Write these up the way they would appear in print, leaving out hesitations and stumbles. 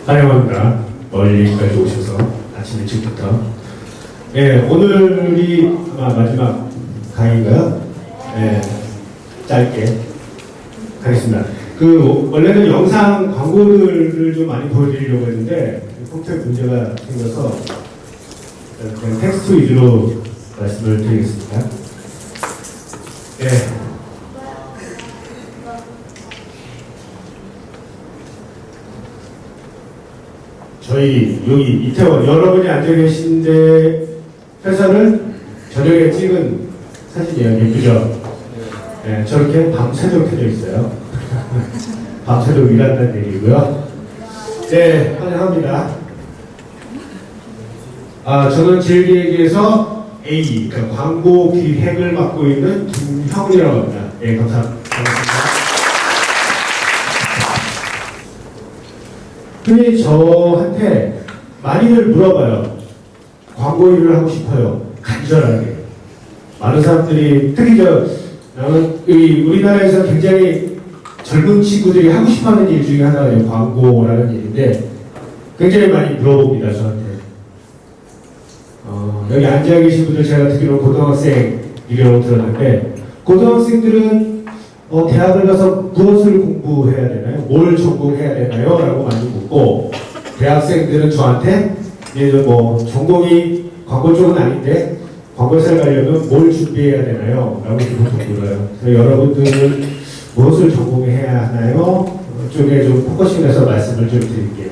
환영합니다. 멀리까지 오셔서 아침 일찍부터. 예, 오늘이 아마 마지막 강의인가요? 예, 짧게 하겠습니다. 원래는 영상 광고들을 좀 많이 보여드리려고 했는데, 컴퓨터 문제가 생겨서 그냥 텍스트 위주로 말씀을 드리겠습니다. 예. 저희 여기 이태원 여러분이 앉아 계신데 회사를 저녁에 찍은 사진이에요. 예쁘죠? 네, 저렇게 밤새도록 켜져 있어요. 밤새도록 일한다는 얘기고요. 네, 환영합니다. 저는 제일기획에서 A, 그러니까 광고 기획을 맡고 있는 김형이라고 합니다. 네, 감사합니다. 흔히 저한테 많이들 물어봐요. 광고 일을 하고 싶어요. 간절하게. 많은 사람들이, 특히 나는 우리나라에서 굉장히 젊은 친구들이 하고 싶어 하는 일 중에 하나가 광고라는 일인데, 굉장히 많이 물어봅니다, 저한테. 여기 앉아 계신 분들 제가 듣기로는 고등학생이라고 들었는데, 고등학생들은 대학을 가서 무엇을 공부해야 되나요? 뭘 전공해야 되나요? 라고 많이 묻고, 대학생들은 저한테 전공이 광고 쪽은 아닌데 광고회사를 가려면 뭘 준비해야 되나요? 라고 보통 물어요. 그래서 여러분들은 무엇을 전공해야 하나요? 쪽에 좀 포커싱해서 말씀을 좀 드릴게요.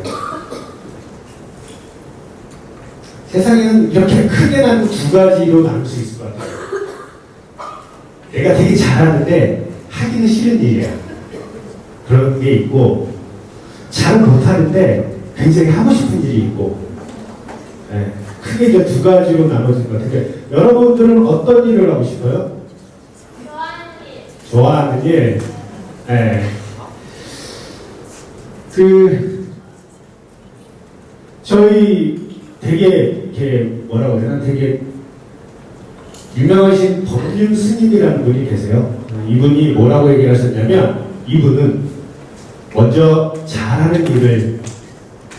세상에는 이렇게 크게 나눈 두 가지로 나눌 수 있을 것 같아요. 내가 되게 잘하는데 하기는 싫은 일이야. 그런 게 있고, 잘 못하는데 굉장히 하고 싶은 일이 있고, 네, 크게 이제 두 가지로 나눠질 것 같은데, 여러분들은 어떤 일을 하고 싶어요? 좋아하는 일. 네. 저희 되게, 뭐라고 해야 되나? 되게 유명하신 법륜 스님이라는 분이 계세요. 이분이 뭐라고 얘기를 하셨냐면, 이분은 먼저 잘하는 일을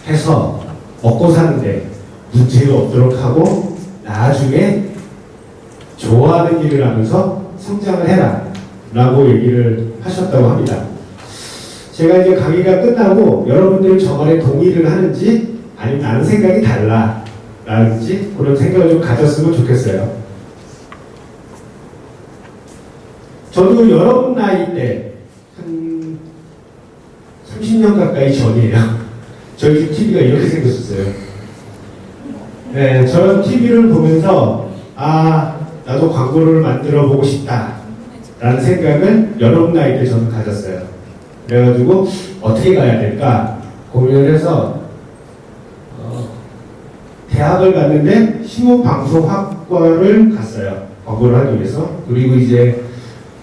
해서 먹고 사는데 문제가 없도록 하고, 나중에 좋아하는 일을 하면서 성장을 해라 라고 얘기를 하셨다고 합니다. 제가 이제 강의가 끝나고 여러분들은 저 말에 동의를 하는지 아니면 나는 생각이 달라 라든지 그런 생각을 좀 가졌으면 좋겠어요. 저도 여러분 나이 때 한 30년 가까이 전이에요. 저희 집 TV가 이렇게 생겼었어요. 네, 저런 TV를 보면서 나도 광고를 만들어 보고 싶다 라는 생각을 여러분 나이 때 저는 가졌어요. 그래가지고 어떻게 가야 될까 고민을 해서 대학을 갔는데 신문방송학과를 갔어요. 광고를 하기 위해서. 그리고 이제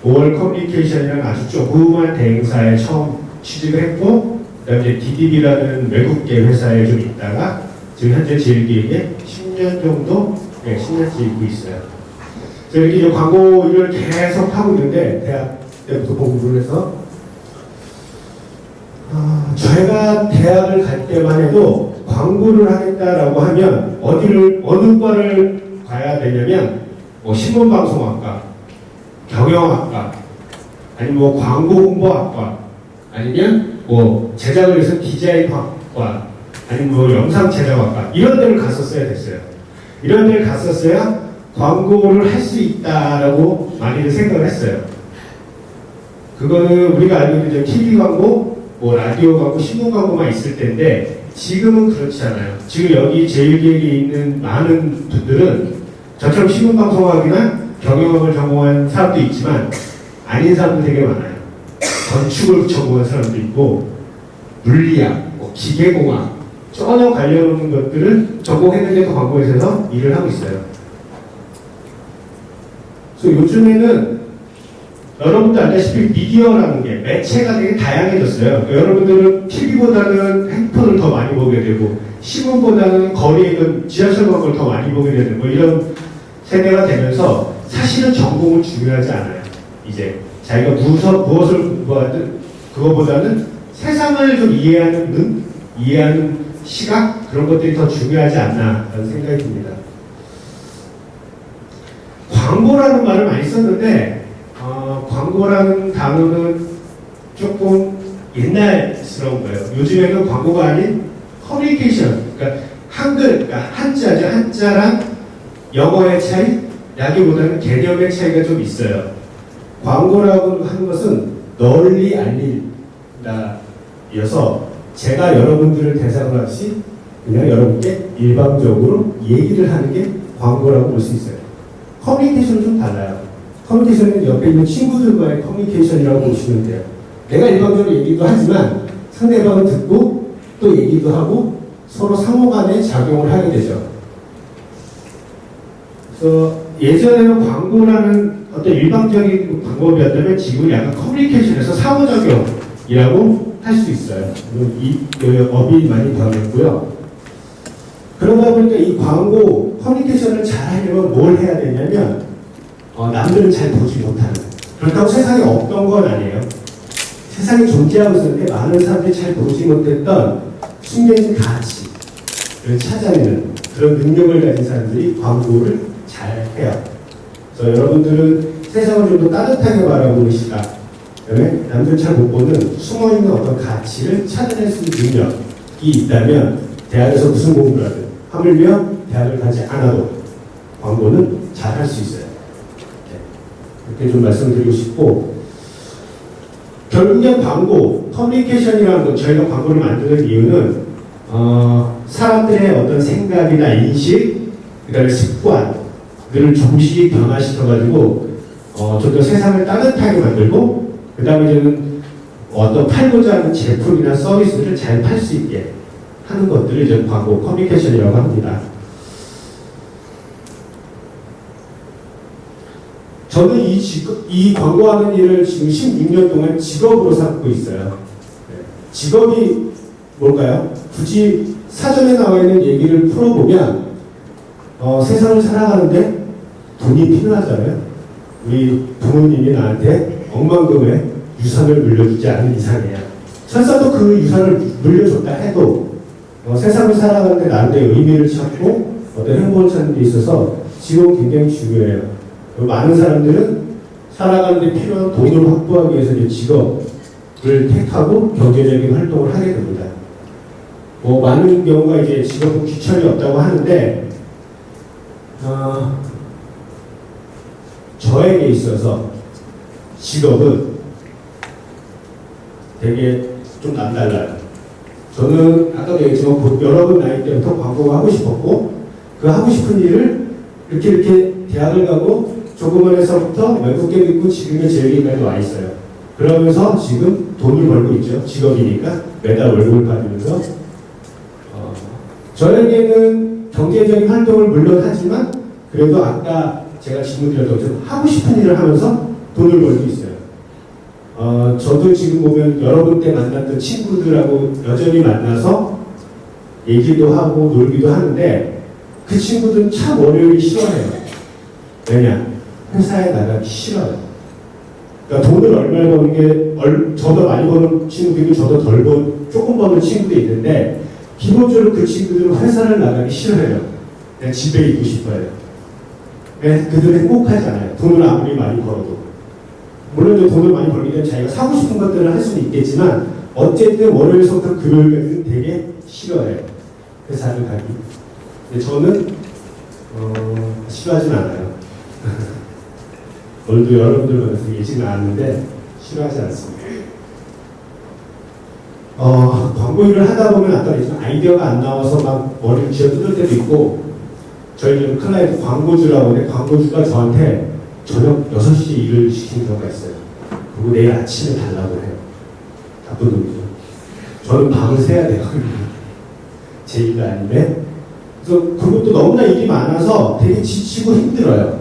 5월 커뮤니케이션이라는 아주 조그만 대행사에 처음 취직을 했고, 그 다음에 DDB라는 외국계 회사에 좀 있다가 지금 현재 제일기획에 10년 정도, 10년째 있고 있어요. 그래서 이렇게 광고 일을 계속 하고 있는데, 대학 때부터 공부를 해서, 제가 대학을 갈 때만 해도 광고를 하겠다라고 하면 어느 과를 가야 되냐면, 신문방송학과, 경영학과, 아니면 광고 홍보학과, 아니면 제작을 위해서 디자인학과, 아니면 영상 제작학과, 이런 데를 갔었어야 됐어요. 이런 데를 갔었어야 광고를 할 수 있다라고 많이들 생각을 했어요. 그거는 우리가 알고 있는 TV 광고, 라디오 광고, 신문 광고만 있을 텐데, 지금은 그렇지 않아요. 지금 여기 제일기획에 있는 많은 분들은 저처럼 신문방송학이나 경영학을 전공한 사람도 있지만 아닌 사람도 되게 많아요. 건축을 전공한 사람도 있고, 물리학, 기계공학, 전혀 관련 없는 것들을 전공했는데도 광고회사에서 일을 하고 있어요. 그래서 요즘에는 여러분도 알다시피 미디어라는 게 매체가 되게 다양해졌어요. 그러니까 여러분들은 TV보다는 핸드폰을 더 많이 보게 되고, 신문보다는 거리에 있는 지하철 광고를 더 많이 보게 되는 이런 세대가 되면서 사실은 전공은 중요하지 않아요. 이제 자기가 무엇을 공부하든 그거보다는 세상을 좀 이해하는 눈, 이해하는 시각 그런 것들이 더 중요하지 않나라는 생각이 듭니다. 광고라는 말을 많이 썼는데 광고라는 단어는 조금 옛날스러운 거예요. 요즘에는 광고가 아닌 커뮤니케이션, 그러니까 한글, 그러니까 한자죠. 한자랑 영어의 차이, 라기보다는 개념의 차이가 좀 있어요. 광고라고 하는 것은 널리 알린다 이어서 제가 여러분들을 대상으로 하시 그냥 여러분께 일방적으로 얘기를 하는 게 광고라고 볼 수 있어요. 커뮤니케이션은 좀 달라요. 커뮤니케이션은 옆에 있는 친구들과의 커뮤니케이션이라고 보시면 돼요. 내가 일방적으로 얘기도 하지만 상대방은 듣고 또 얘기도 하고 서로 상호간에 작용을 하게 되죠. 그래서 예전에는 광고라는 어떤 일방적인 방법이었다면 지금은 약간 커뮤니케이션에서 상호작용이라고 할 수 있어요. 이 업이 많이 변했고요. 그러다 보니까 이 광고 커뮤니케이션을 잘 하려면 뭘 해야 되냐면 남들은 잘 보지 못하는, 그렇다고 세상에 없던 건 아니에요. 세상에 존재하고 있었는데 많은 사람들이 잘 보지 못했던 숨겨있는 가치를 찾아내는 그런 능력을 가진 사람들이 광고를 잘 해요. 그래서 여러분들은 세상을 좀 더 따뜻하게 바라보는 시각, 그다음에 남들 잘 못 보는 숨어있는 어떤 가치를 찾아낼 수 있는 능력이 있다면 대학에서 무슨 공부를 하든 하물며 대학을 가지 않아도 광고는 잘 할 수 있어요. 이렇게 좀 말씀드리고 싶고, 결국엔 광고, 커뮤니케이션이라는 것, 저희가 광고를 만드는 이유는 사람들의 어떤 생각이나 인식, 그다음에 습관들을 조금씩 변화시켜가지고 좀 더 세상을 따뜻하게 만들고, 그 다음에 저는 어떤 팔고자 하는 제품이나 서비스를 잘 팔 수 있게 하는 것들을 저는 광고, 커뮤니케이션이라고 합니다. 저는 이 광고하는 일을 지금 16년 동안 직업으로 삼고 있어요. 직업이 뭘까요? 굳이 사전에 나와 있는 얘기를 풀어보면 세상을 살아가는데 돈이 필요하잖아요. 우리 부모님이 나한테 억만금의 유산을 물려주지 않은 이상이야. 설사도 그 유산을 물려줬다 해도 세상을 살아가는데 나름대로 의미를 찾고 어떤 행복을 찾는 데 있어서 직업은 굉장히 중요해요. 많은 사람들은 살아가는데 필요한 돈을 확보하기 위해서 이제 직업을 택하고 경제적인 활동을 하게 됩니다. 많은 경우가 이제 직업은 귀천이 없다고 하는데, 저에게 있어서 직업은 되게 좀 남달라요. 저는 아까도 얘기했지만 여러분 나이 때부터 광고가 하고 싶었고, 그 하고 싶은 일을 이렇게 대학을 가고 조그만에서부터 외국계 듣고 지금의 제일기까지 와 있어요. 그러면서 지금 돈을 벌고 있죠. 직업이니까 매달 월급을 받으면서 저에게는 경제적인 활동을 물론 하지만 그래도 아까 제가 질문드렸던 것처럼 하고 싶은 일을 하면서 돈을 벌고 있어요. 저도 지금 보면 여러분 때 만났던 친구들하고 여전히 만나서 얘기도 하고 놀기도 하는데 그 친구들은 참 월요일이 싫어해요. 왜냐? 회사에 나가기 싫어요. 그러니까 돈을 얼마나 버는 게 저도 많이 버는 친구도 있고 저도 조금 버는 친구도 있는데 기본적으로 그 친구들은 회사를 나가기 싫어해요. 그냥 집에 있고 싶어요. 그들은 행복하지 않아요. 돈을 아무리 많이 벌어도. 물론 돈을 많이 벌기 때문에 자기가 사고 싶은 것들을 할 수는 있겠지만 어쨌든 월요일부터 금요일까지는 되게 싫어해요. 회사를 가기. 근데 저는 싫어하진 않아요. 오늘도 여러분들 만나서 예지는 않았는데 싫어하지 않습니다. 광고 일을 하다 보면 아까 얘기했지만 아이디어가 안 나와서 막 머리를 쥐어 뜯을 때도 있고, 저희 클라이언트 광고주라고 하는데 광고주가 저한테 저녁 6시에 일을 시키는 경우가 있어요. 그리고 내일 아침에 달라고 해요. 나쁜 놈이죠. 저는 밤을 새야 돼요. 제 일도 아닌데. 그래서 그것도 너무나 일이 많아서 되게 지치고 힘들어요.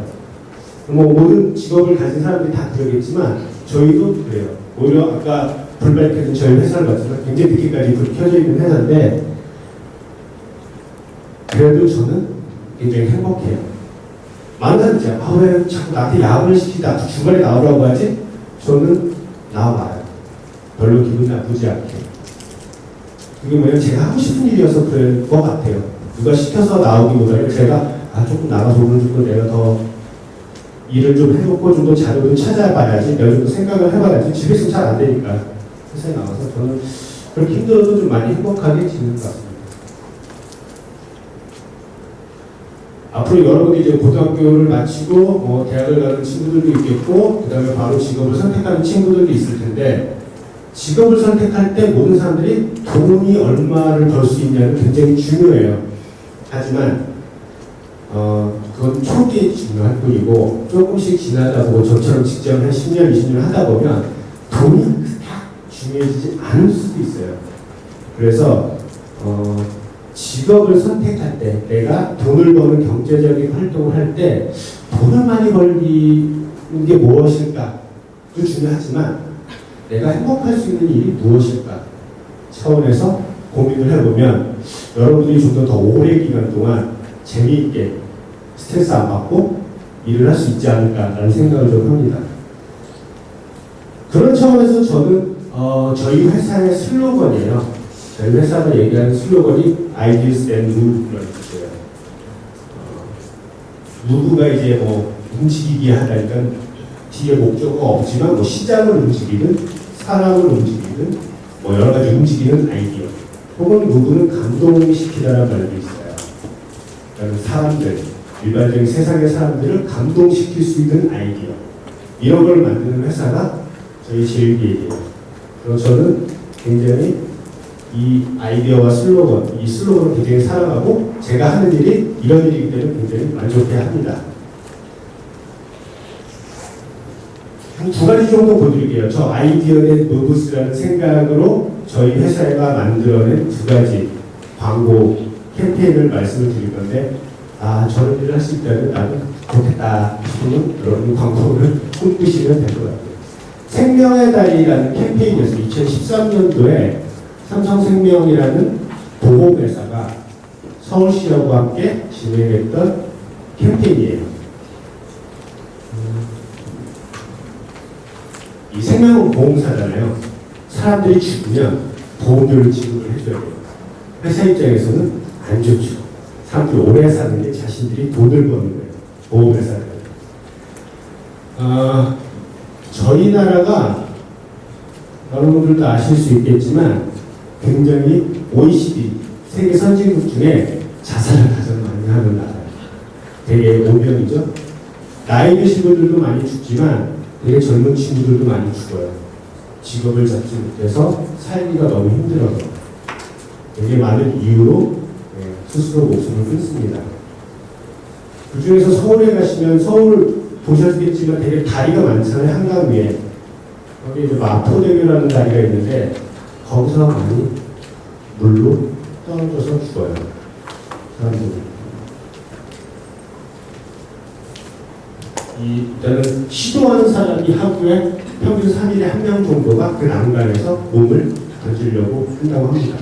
모든 직업을 가진 사람들이 다 그러겠지만 저희도 그래요. 오히려 아까 불 밝혀진 저희 회사를 봤지만 굉장히 늦게까지 불이 켜져 있는 회사인데 그래도 저는 굉장히 행복해요. 많은 사람들이 왜 자꾸 나한테 야근을 시키다 주말에 나오라고 하지? 저는 나와봐요. 별로 기분 나쁘지 않게. 그게 뭐냐면 제가 하고 싶은 일이어서 그럴 것 같아요. 누가 시켜서 나오기보다는 제가 조금 나가서 오늘 정도 내가 더 일을 좀 해놓고 좀 더 자료를 찾아봐야지, 내가 좀 더 생각을 해봐야지. 집에서 잘 안 되니까 회사에 나와서 저는 그렇게 힘들어도 좀 많이 행복하게 지내는 것 같습니다. 앞으로 여러분들이 이제 고등학교를 마치고 대학을 가는 친구들도 있겠고, 그 다음에 바로 직업을 선택하는 친구들도 있을 텐데, 직업을 선택할 때 모든 사람들이 돈이 얼마를 벌 수 있냐는 굉장히 중요해요. 하지만 그건 초기에 중요할 뿐이고, 조금씩 지나다 보고 저처럼 직장을 한 10년, 20년 하다 보면 돈이 딱 중요해지지 않을 수도 있어요. 그래서 직업을 선택할 때, 내가 돈을 버는 경제적인 활동을 할 때 돈을 많이 벌리는 게 무엇일까도 중요하지만, 내가 행복할 수 있는 일이 무엇일까 차원에서 고민을 해보면 여러분들이 좀 더 오래 기간 동안 재미있게 스트레스 안 받고 일을 할 수 있지 않을까라는 생각을 좀 합니다. 그런 차원에서 저는 저희 회사의 슬로건이에요. 저희 회사가 얘기하는 슬로건이 Ideas and Move라는 뜻이에요. 누구가 이제 움직이게 하다니까 뒤에 목적어가 없지만 시장을 움직이든 사람을 움직이든 여러 가지 움직이는 아이디어, 혹은 누구는 감동시키다라는 말도 있어요. 그러니까 사람들, 일반적인 세상의 사람들을 감동시킬 수 있는 아이디어, 이런 걸 만드는 회사가 저희 제일기획이에요. 그래서 저는 굉장히 이 아이디어와 슬로건, 이 슬로건을 굉장히 사랑하고, 제가 하는 일이 이런 일이기 때문에 굉장히 만족해야 합니다. 한 두 가지 정도 보여드릴게요. 저 아이디어의 무브스라는 생각으로 저희 회사가 만들어낸 두 가지 광고 캠페인을 말씀을 드릴 건데, 저런 일을 할 수 있다면 나도 좋겠다 싶으면 여러분 광고를 꿈꾸시면 될 것 같아요. 생명의 달이라는 캠페인이었어요. 2013년도에 삼성생명이라는 보험회사가 서울시하고 함께 진행했던 캠페인이에요. 이 생명은 보험사잖아요. 사람들이 죽으면 보험료를 지급을 해줘야 돼요. 회사 입장에서는 안 좋죠. 사람들이 오래 사는 게 자신들이 돈을 버는 거예요. 보험회사는. 저희 나라가 여러분들도 아실 수 있겠지만 굉장히 OECD 세계 선진국 중에 자살을 가장 많이 하는 나라예요. 되게 오명이죠. 나이 드신 분들도 많이 죽지만 되게 젊은 친구들도 많이 죽어요. 직업을 잡지 못해서 살기가 너무 힘들어서 되게 많은 이유로 스스로 목숨을 끊습니다. 그 중에서 서울에 가시면, 서울 보셨겠지만 되게 다리가 많잖아요. 한강 위에. 거기 이제 마포대교라는 다리가 있는데 거기서 많이 물로 떨어져서 죽어요. 사람들이. 일단은 시도하는 사람이 하루에 평균 3일에 1명 정도가 그 난간에서 몸을 던지려고 한다고 합니다.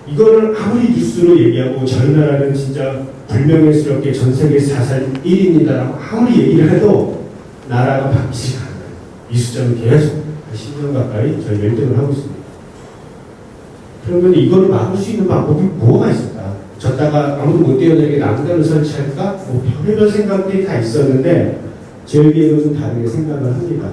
이거를 아무리 뉴스로 얘기하고 저희 나라는 진짜 불명예스럽게 전 세계에서 자살 1위입니다라고 아무리 얘기를 해도 나라가 바뀌지 않아요. 이 숫자는 계속 10년 가까이 저희 1등을 하고 있습니다. 그러면 이거를 막을 수 있는 방법이 뭐가 있을까? 졌다가 아무도 못 뛰어내리게 난간을 설치할까? 별의별 생각들이 다 있었는데 저에게는 좀 다르게 생각을 합니다.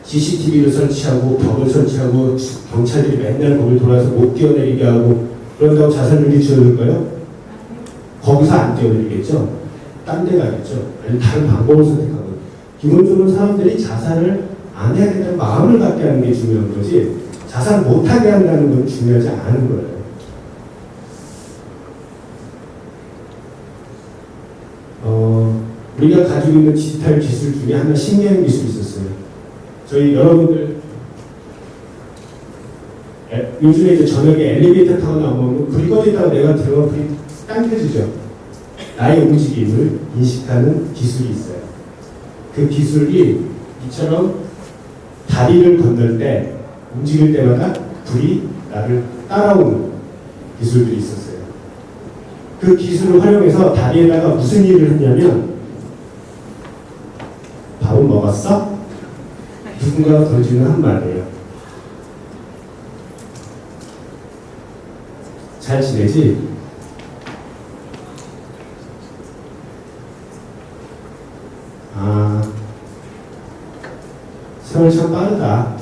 CCTV를 설치하고 벽을 설치하고 경찰들이 맨날 거길 돌아서 못 뛰어내리게 하고 그런다고 자살률이 줄어들까요? 거기서 안 뛰어내리겠죠? 딴 데 가겠죠? 아니면 다른 방법을 선택하고. 기본적으로 사람들이 자살을 안 해야겠다는 마음을 갖게 하는 게 중요한 거지, 자살 못하게 한다는 건 중요하지 않은 거예요. 우리가 가지고 있는 디지털 기술 중에 하나 신기한 기술이 있었어요. 저희 여러분들 요즘에 이제 저녁에 엘리베이터 타고 나오면 불이 꺼졌다가 내가 들어가 불이 당겨지죠. 나의 움직임을 인식하는 기술이 있어요. 그 기술이 이처럼 다리를 건널 때 움직일 때마다 불이 나를 따라오는 기술들이 있었어요. 그 기술을 활용해서 다리에다가 무슨 일을 했냐면, 밥은 먹었어? 누군가가 던지는 한마디예요. 잘 지내지? 아, 세월 참 빠르다.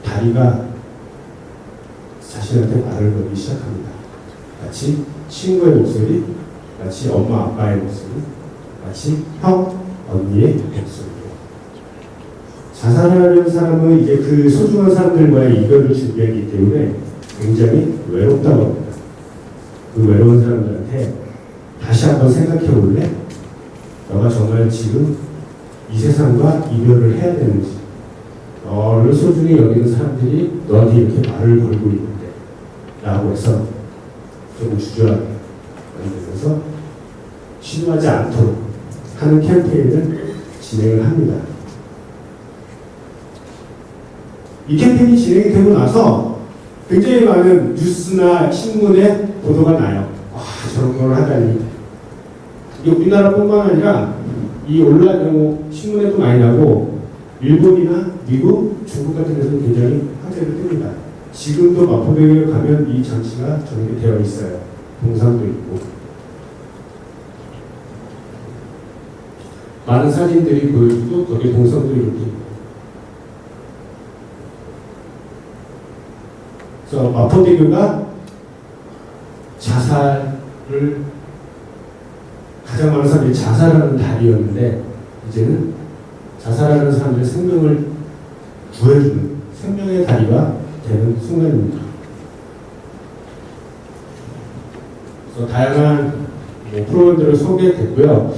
다리가 자신한테 말을 걸기 시작합니다. 마치 친구의 목소리, 마치 엄마 아빠의 목소리, 마치 형, 언니의 목소리로. 자살하려는 사람은 이제 그 소중한 사람들과의 이별을 준비하기 때문에 굉장히 외롭다고 합니다. 그 외로운 사람들한테 다시 한번 생각해 볼래? 너가 정말 지금 이 세상과 이별을 해야 되는지, 너를 소중히 여기는 사람들이 너한테 이렇게 말을 걸고 있는데 라고 해서 조금 주저하게 만들면서 신고하지 않도록 하는 캠페인을 진행을 합니다. 이 캠페인이 진행이 되고 나서 굉장히 많은 뉴스나 신문에 보도가 나요. 와, 저런 걸 하다니. 이게 우리나라뿐만 아니라 이 온라인 신문에도 많이 나고 일본이나 미국, 중국 같은 데서도 굉장히 화제를 뜹니다. 지금도 마포대교에 가면 이 장치가 전개되어 있어요. 동상도 있고. 많은 사진들이 보여주고 거기에 동상도 이렇게 있고. 그래서 마포대교가 자살을 가장 많은 사람들이 자살하는 달이었는데 이제는 자살하는 사람들의 생명을 구해주는 생명의 다리가 되는 순간입니다. 그래서 다양한 프로그램들을 소개했고요.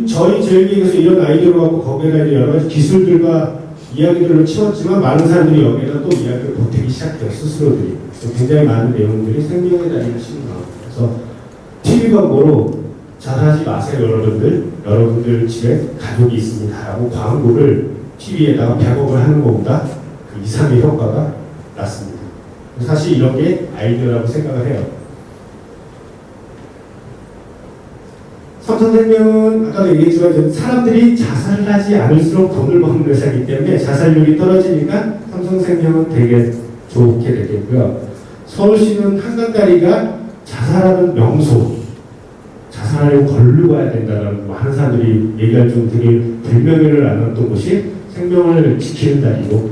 저희 제일기획에서 이런 아이디어를 갖고 거기에다 이제 여러 가지 기술들과 이야기들을 치웠지만 많은 사람들이 여기에다 또 이야기를 보태기 시작해요. 스스로들이. 그래서 굉장히 많은 내용들이 생명의 다리를 치는 거예요. 그래서 TV 광고로 자살하지 마세요 여러분들. 여러분들 집에 가족이 있습니다. 라고 광고를 TV에다가 100억을 하는 것보다 그 이상의 효과가 났습니다. 사실 이런 게 아이디어라고 생각을 해요. 삼성생명은 아까도 얘기했지만 사람들이 자살을 하지 않을수록 돈을 버는 회사이기 때문에 자살률이 떨어지니까 삼성생명은 되게 좋게 되겠고요. 서울시는 한강다리가 자살하는 명소, 자살하려고 걸르고 와야 된다라는 많은 사람들이 얘기할 좀 되게 불명예를 안았던 곳이 생명을 지키는 다리고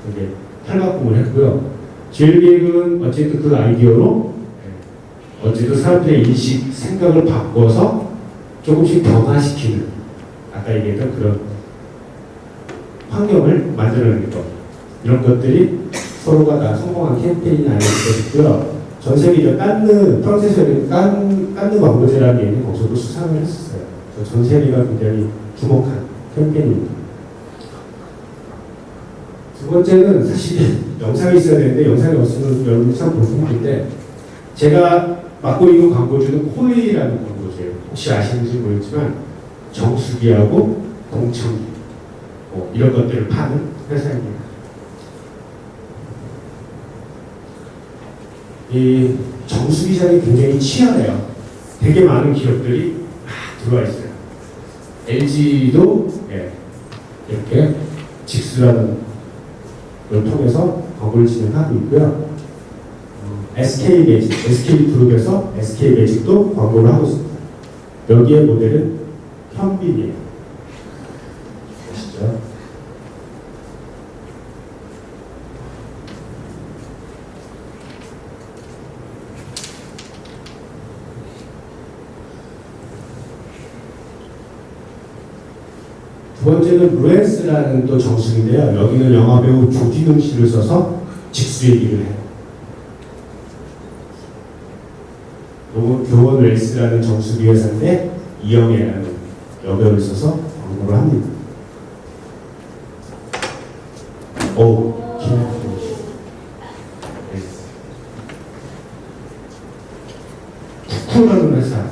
되게 탈바꿈을 했고요. 제일기획은 어쨌든 그 아이디어로 어쨌든 사람들의 인식, 생각을 바꿔서 조금씩 변화시키는 아까 얘기했던 그런 환경을 만들어내는 것, 이런 것들이 서로가 다 성공한 캠페인이 아닐까 싶고요. 전 세계적 프랑스에서 깐느 광고제라는 게 있는 거기서도 수상을 했었어요. 전 세계가 굉장히 주목한 캠페인입니다. 두 번째는 사실 영상이 있어야 되는데 영상이 없으면 여러분이 참 보기 힘든데 제가 맡고 있는 광고주는 코웨이라는 광고주예요. 혹시 아시는지 모르겠지만 정수기하고 공청기 이런 것들을 파는 회사입니다. 이 정수기장이 굉장히 치열해요. 되게 많은 기업들이 들어와 있어요. LG도 이렇게 직수라는 걸 통해서 광고를 진행하고 있고요. SK매직, SK그룹에서 SK매직도 광고를 하고 있습니다. 여기에 모델은 현빈이에요. 아시죠? 두 번째는 루엔스라는 또 정수기인데요. 여기는 영화배우 조진웅 씨를 써서 직수 얘기를 해요. 교원 웰스라는 정수기 회사인데 이영애라는 여배우를 써서 광고를 합니다. 쿠쿠라는 회사,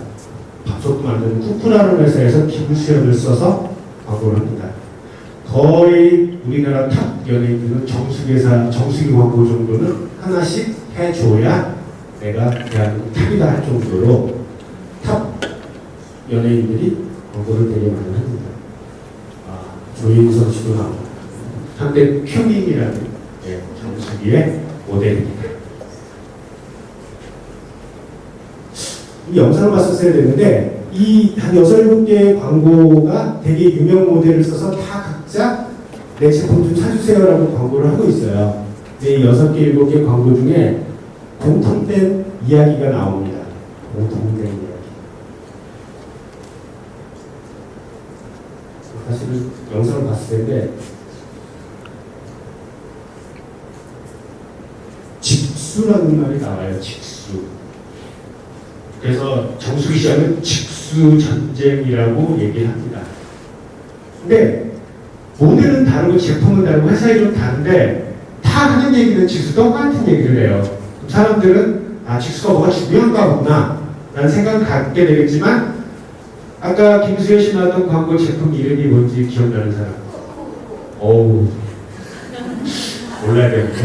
밥솥도 만드는 쿠쿠라는 회사에서 김수현을 써서 광고를 합니다. 거의 우리나라 탑 연예인들은 정수기 광고 정도는 하나씩 해줘야 내가 대한민국 탑이다 할 정도로 탑 연예인들이 광고를 되게 많이 합니다. 조인성 씨도 나오고 한때 큐닝이라는 정수기의 모델입니다. 이 영상을 봤었어야 되는데 이 한 6, 7개의 광고가 되게 유명 모델을 써서 다 각자 내 제품 좀 사주세요라고 광고를 하고 있어요. 근데 이 6개, 7개 광고 중에 공통된 이야기가 나옵니다. 공통된 이야기. 사실은 영상을 봤을 텐데 직수라는 말이 나와요. 직수. 그래서 정수기 씨와는 직수 전쟁이라고 얘기를 합니다. 근데 모델은 다르고 제품은 다르고 회사 이름 다른데 다 하는 얘기는 직수 똑같은 얘기를 해요. 사람들은 직수가 뭐가 중요한가 보구나 라는 생각을 갖게 되겠지만 아까 김수현 씨 나왔던 광고 제품 이름이 뭔지 기억나는 사람? 어우 몰라야 되는데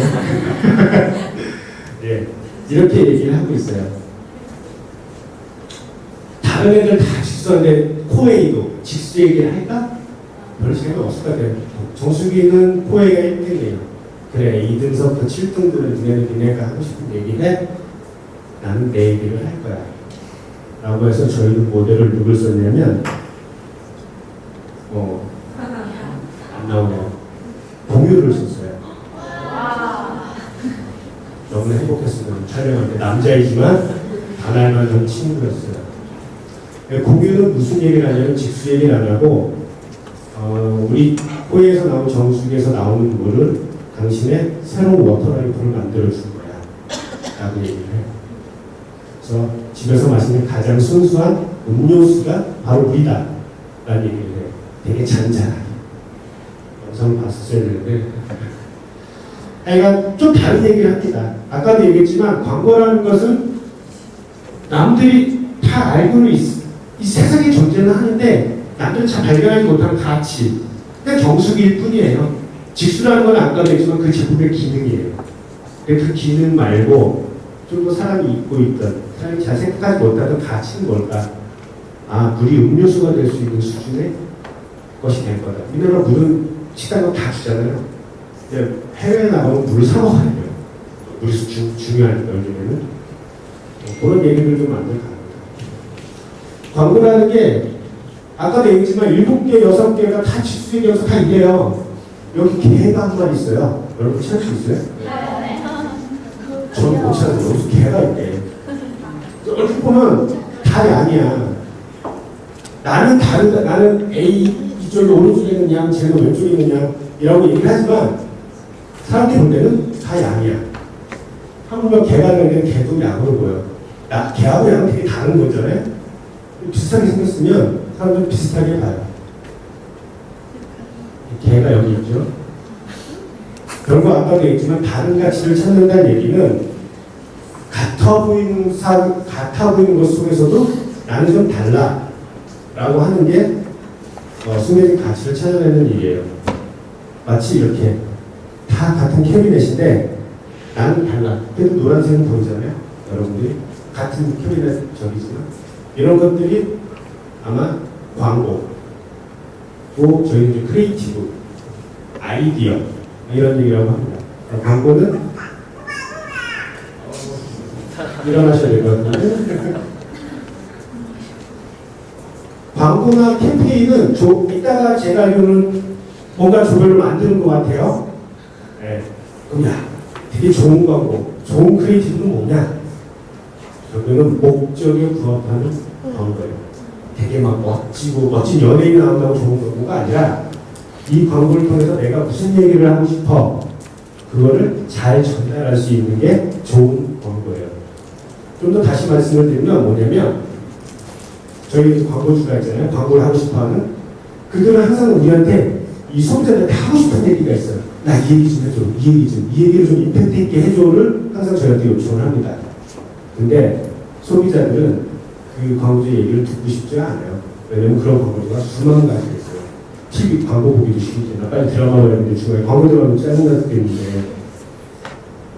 네, 이렇게 얘기를 하고 있어요. 다른 애들 다 직수인데 코웨이도 직수 얘기를 할까? 별 생각 없을 것 같아요. 정수기는 코웨이가 1등이에요. 그래 2등서부터 7등들은 니네가 하고 싶은 얘기해. 나는 내 얘기를 할 거야. 라고 해서 저희는 모델을 누굴 썼냐면 안 나오네요. 공유를 썼어요. 너무 행복했어요. 촬영할 때 남자이지만 바나나 전 친구였어요. 공유는 무슨 얘기를 하냐면 직수 얘기를 안 하고 우리 코에서 나온 정수기에서 나오는 물을 당신의 새로운 워터라이프를 만들어줄 거야 라고 얘기를 해요. 그래서 집에서 마시는 가장 순수한 음료수가 바로 물이다 라는 얘기를 해요. 되게 잔잔하게 영상을 봤었어야 되는데 그러니까 좀 다른 얘기를 합니다. 아까도 얘기했지만 광고라는 것은 남들이 다 알고는 이 세상에 존재는 하는데 남들은 잘 발견하지 못하는 가치 그냥 정수기일 뿐이에요. 직수라는 건 아까도 했지만 그 제품의 기능이에요. 근데 그 기능 말고 좀 더 사람이 잊고 있던 사람이 잘 생각하지 못하던 가치는 뭘까? 물이 음료수가 될 수 있는 수준의 것이 될 거다. 우리나라 물은 식당은 다 주잖아요. 해외에 나가면 물을 사 먹어야 돼요. 물이 중요하니까 요즘에는. 그런 얘기를 좀 만들어 갑니다. 광고라는 게 아까도 얘기했지만 7개, 6개가 다 직수 얘기여서 다 이래요. 여기 개가 한 마리 있어요. 여러분 찾을 수 있어요? 저는 못 찾아요. 여기서 개가 있대. 얼핏 보면 다 양이야. 나는 다르다. 나는 A 이쪽에 오른쪽에 있는 양, 쟤는 왼쪽에 있는 양이라고 얘기를 하지만 사람들이 볼 때는 다 양이야. 한국은 개가 되는 개도 양으로 보여. 개하고 양은 되게 다른 거잖아요. 비슷하게 생겼으면 사람들은 비슷하게 봐요. 개가 여기 있죠. 그런 거 아까도 얘기했지만 다른 가치를 찾는다는 얘기는 같아 보이는 것 속에서도 나는 좀 달라 라고 하는 게 숨겨진 가치를 찾아내는 일이에요. 마치 이렇게 다 같은 캐비넷인데 나는 달라. 그래도 노란색은 보이잖아요. 여러분들이 같은 캐비넷 저기지만 이런 것들이 아마 광고 또 저희는 이제 크리에이티브 아이디어 이런 얘기라고 합니다. 광고는 일어나셔야 될 것 같은데 광고나 캠페인은 이따가 제가 알기로는 뭔가 조별로 만드는 것 같아요. 네. 그럼 되게 좋은 광고, 좋은 크리에이티브는 뭐냐? 저는 목적에 부합하는 광고예요. 되게 막 멋지고 멋진 연예인이 나온다고 좋은 광고가 아니라 이 광고를 통해서 내가 무슨 얘기를 하고 싶어 그거를 잘 전달할 수 있는 게 좋은 광고예요. 좀 더 다시 말씀을 드리면 뭐냐면 저희 광고주가 있잖아요. 광고를 하고 싶어하는 그들은 항상 우리한테 이 소비자들한테 하고 싶은 얘기가 있어요. 나 이 얘기 좀 해줘. 이 얘기를 좀 임팩트 있게 해줘를 항상 저희한테 요청을 합니다. 근데 소비자들은 그 광고주의 얘기를 듣고 싶지 않아요. 왜냐면 그런 광고주가 수만 가지가 있어요. TV 광고 보기도 싫잖아. 빨리 드라마 보는데 중간에 광고 들어가면 짜증나기 때문에.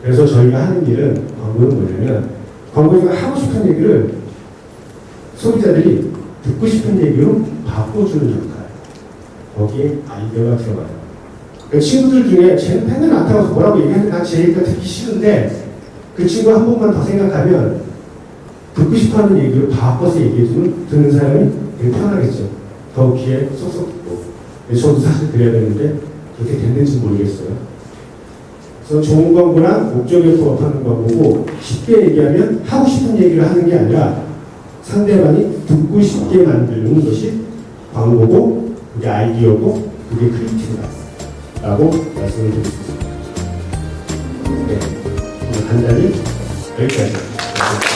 그래서 저희가 하는 일은 광고는 뭐냐면 광고주가 하고 싶은 얘기를 소비자들이 듣고 싶은 얘기로 바꿔주는 역할. 거기에 아이디어가 들어가요. 그 친구들 중에 쟤는 펜을 안 타고 뭐라고 얘기하는데 난 제 얘기가 듣기 싫은데 그 친구 한 번만 더 생각하면 듣고 싶어하는 얘기를 바꿔서 얘기해주면 듣는 사람이 되게 편하겠죠. 더 귀에 쏙쏙 듣고. 저도 사실 그래야 되는데 그렇게 됐는지 모르겠어요. 그래서 좋은 광고랑 목적에 부합하는 광고고 쉽게 얘기하면 하고 싶은 얘기를 하는 게 아니라 상대방이 듣고 싶게 만드는 것이 광고고 그게 아이디어고 그게 크리에이티브다 라고 말씀을 드릴 수 있습니다. 네, 간단히 여기까지.